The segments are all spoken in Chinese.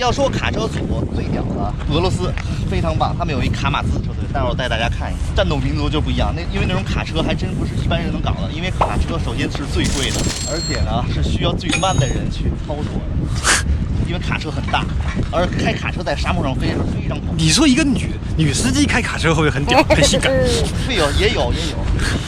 要说卡车组最屌的，俄罗斯非常棒，他们有一卡马兹车队，待会儿我带大家看一下。战斗民族就不一样，因为那种卡车还真不是一般人能搞的，因为卡车首先是最贵的，而且呢是需要最慢的人去操作的。因为卡车很大，而开卡车在沙漠上飞是非常恐怖。你说一个女司机开卡车会不会很屌、很性感？会有，也有。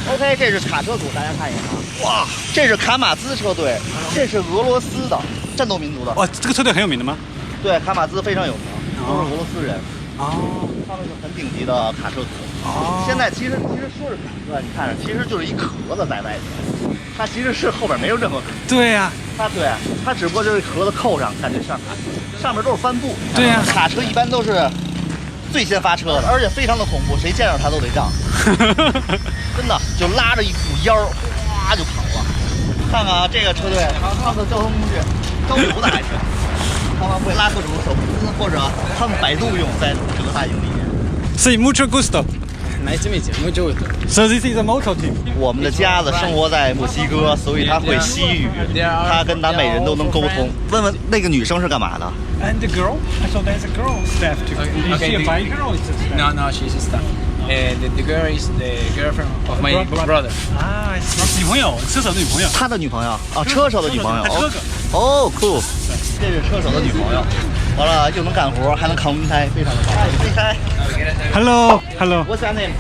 OK， 这是卡车组，大家看一眼啊。哇，这是卡马兹车队，这是俄罗斯的战斗民族的。哇，这个车队很有名的吗？对，卡马兹非常有名，都是俄罗斯人。哦，他们是很顶级的卡车组。哦，现在其实说是卡车，你看着其实就是一壳子在外面，它其实是后边没有任何壳。对呀、它只不过就是壳子扣上，感觉像卡车，上面都是帆布。对呀、卡车一般都是最先发车的，而且非常的恐怖，谁见着它都得让。真的就拉着一股烟儿，哗就跑了。看看啊，这个车队他们的交通工具高油的还是，他们会拉各种手机或者他们摆渡用在这个大营里面。Sí, mucho gusto. Nice to meet you. Mucho gusto. So this is a motor team. 我们的家子生活在墨西哥，所以他会西语，他跟南美人都能沟通。问问那个女生是干嘛的？ And the girl? I thought there's a girl staff too. Is she a biker or is it staff? No, she's a staff. The girl is the girlfriend of my brother. 啊，女朋友，车手的女朋友。他的女朋友啊，车手的女朋友。他哥哥。哦，cool， 这是车手的女朋友。完了又能干活，还能扛轮胎，非常的棒。轮胎。Hello, hello. What's your name?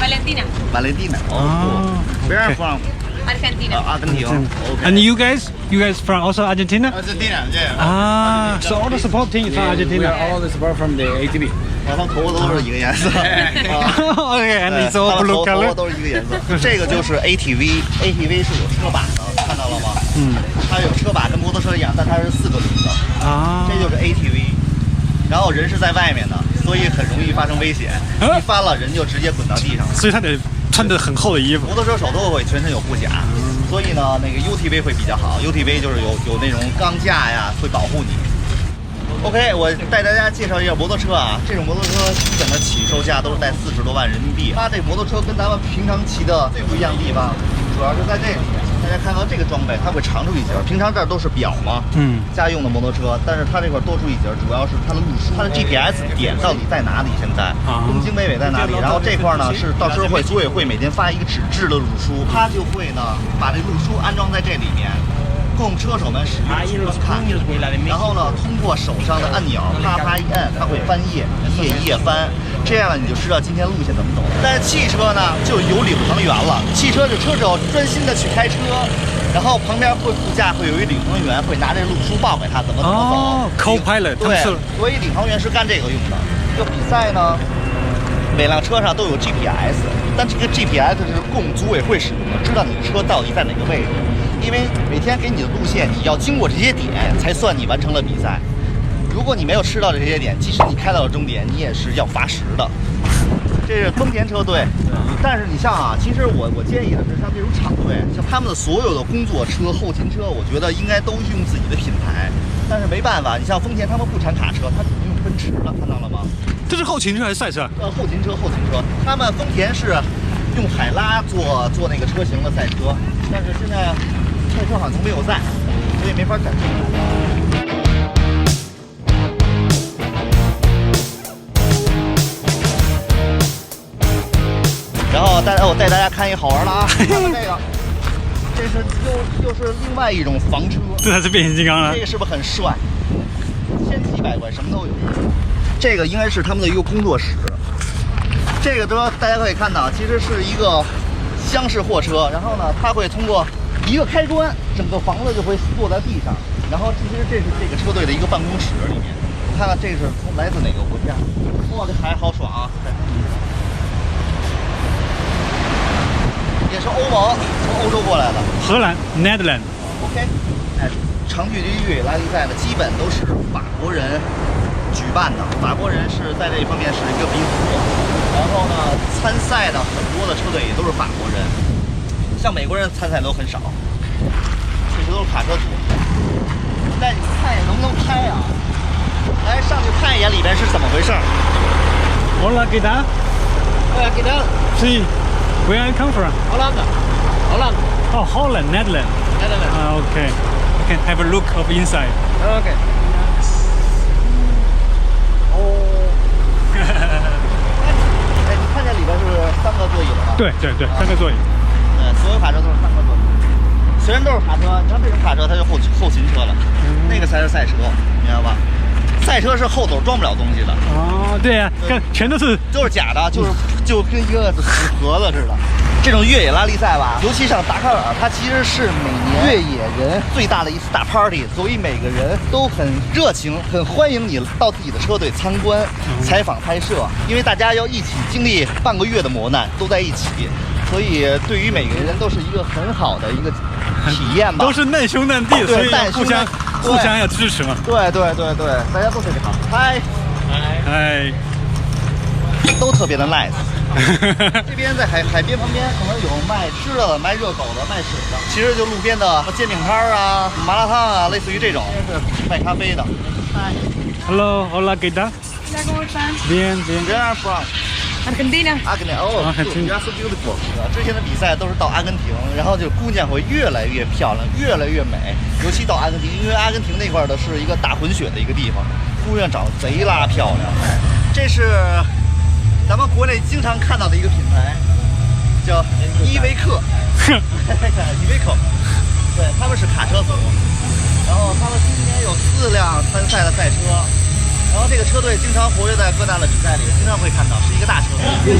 Valentina. Valentina. Oh, cool. Where are you from? Argentina. 阿根廷。Okay. And you guys from also Argentina? Argentina, yeah. Ah, so all the support team is from We Argentina. are all the support from the ATV. 他们头发都是一个颜色。Okay, and it's 他 all 们 blue 头发 color. 都是一个颜色。这个就是 ATV 是有车把的，看到了吗？它有车把，跟摩托车一样，但它是4个轮子。啊，这就是 ATV， 然后人是在外面的，所以很容易发生危险。一翻了，人就直接滚到地上了。所以他得穿着很厚的衣服。摩托车手都会全身有护甲，所以呢，那个 UTV 会比较好。UTV 就是有那种钢架呀，会保护你。OK， 我带大家介绍一下摩托车啊。这种摩托车基本的起售价都是在40多万人民币。它这摩托车跟咱们平常骑的最不一样的地方，主要是在这里。大家看到这个装备，它会长出一截。平常这儿都是表嘛，家用的摩托车，但是它这块多出一截，主要是它的路书，它的 GPS 点到底在哪里？现在东京北纬在哪里？然后这块呢是到时候组委会每天发一个纸质的路书，它就会呢把这路书安装在这里面。供车手们使用看，然后呢，通过手上的按钮啪啪一按，它会翻页，一页翻，这样呢你就知道今天路线怎么走。但是汽车呢就有领航员了，汽车是车手专心的去开车，然后旁边副驾会有一领航员会拿这路书报给他怎么走。哦 ，co-pilot，对，所以领航员是干这个用的。这比赛呢，每辆车上都有 GPS， 但这个 GPS 是供组委会使用的，知道你的车到底在哪个位置。因为每天给你的路线，你要经过这些点才算你完成了比赛。如果你没有吃到这些点，即使你开到了终点，你也是要罚时的。这是丰田车队，但是你像啊，其实我建议的是像这种厂队，像他们的所有的工作车、后勤车，我觉得应该都用自己的品牌。但是没办法，你像丰田他们不产卡车，他只能用奔驰了，看到了吗？这是后勤车还是赛车？后勤车，他们丰田是用海拉做那个车型的赛车，但是现在。赛车好像都没有在，所以没法展示。然后我带大家看一个好玩的啊，看看这个，这是又是另外一种房车。这才是变形金刚了。这个是不是很帅？千奇百怪，什么都有。这个应该是他们的一个工作室。这个车大家可以看到，其实是一个厢式货车，然后呢，它会通过一个开关，整个房子就会坐在地上。然后其实这是这个车队的一个办公室里面。看看这是来自哪个国家？哇，这海好爽啊！也是欧盟，从欧洲过来的。荷兰 ，Netherlands。OK， 长距离拉力赛呢，基本都是法国人举办的。法国人是在这一方面是一个鼻祖。然后呢，参赛的很多的车队也都是法国人。像美国人参赛都很少，这些都是卡车组。那你看一眼能不能拍啊？来上去看一眼里边是怎么回事。Hola, ¿qué tal? Hola, ¿qué tal? Sí. Where are you come from? Holanda. Oh, Holland, Netherlands. Netherlands. 啊 ，OK. You can have a look of inside. Okay. 你看，这是 Okay. 荷兰 Netherlands 这个是 Holland。 Okay. 这是另外一种房车。这个是 Okay. 对对对，3个座椅。对，所有卡车都是3个座椅。虽然都是卡车，你看这种卡车它就后勤车了，那个才是赛车，明白吧？赛车是后头装不了东西的。哦，对呀，看全都是都是假的，就跟一个纸盒子似的。这种越野拉力赛吧，尤其像达喀尔，它其实是每年越野人最大的一次大 party， 所以每个人都很热情，很欢迎你到自己的车队参观、采访、拍摄，因为大家要一起经历半个月的磨难，都在一起，所以对于每个人都是一个很好的一个体验吧。都是难兄难弟，所以要互相要支持嘛。对对对对，大家都特别好，嗨，哎，都特别的 nice。这边在海边旁边可能有卖吃的、卖热狗的、卖水的，其实就路边的煎饼摊啊、麻辣烫啊，类似于这种。是卖咖啡的。嗨 Hello, hola, ¿qué tal? Hola, ¿cómo están? Bien, bien. Where are you from? Argentina. 阿根廷。哦，阿根廷 You are so beautiful。之前的比赛都是到阿根廷，然后就姑娘会越来越漂亮，越来越美。尤其到阿根廷，因为阿根廷那块的是一个大混血的一个地方，姑娘长得贼拉漂亮。这是咱们国内经常看到的一个品牌，叫依维柯。依维柯，对，他们是卡车组，然后他们今年有4辆参赛的赛车，然后这个车队经常活跃在各大的比赛里，经常会看到是一个大车队。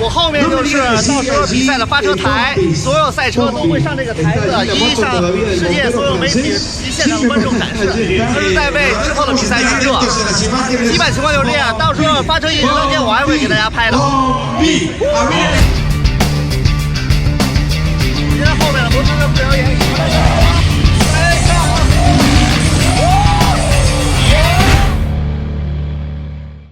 我后面就是到时候比赛的发车台，所有赛车都会上这个台子，一一向世界所有媒体及现场观众展示，这是在为之后的比赛预热。基本情况就是这样，到时候发车引擎当天我还会给大家拍的。